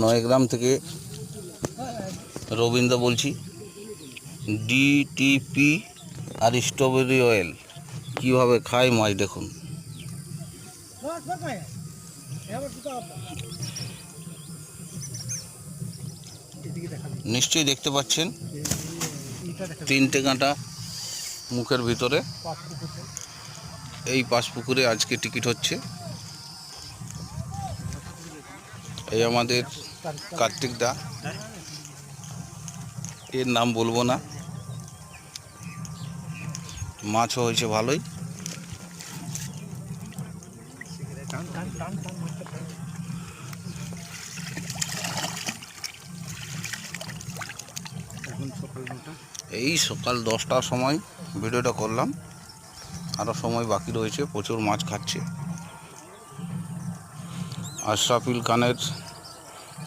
নয়গ্রাম থেকে রবীন্দ্র বলছি। ডিটিপি আর strawberry oil কীভাবে খায় মাছ দেখুন। নিশ্চয়ই দেখতে পাচ্ছেন 3টে কাঁটা মুখের ভিতরে। এই পাঁচপুকুরে আজকে টিকিট হচ্ছে। এই আমাদের কার্তিক দা, এর নাম বলবো না। মাছও হয়েছে ভালোই। এই সকাল 10টার সময় ভিডিওটা করলাম, আরও সময় বাকি রয়েছে। প্রচুর মাছ খাচ্ছে। আশরাফুল খানের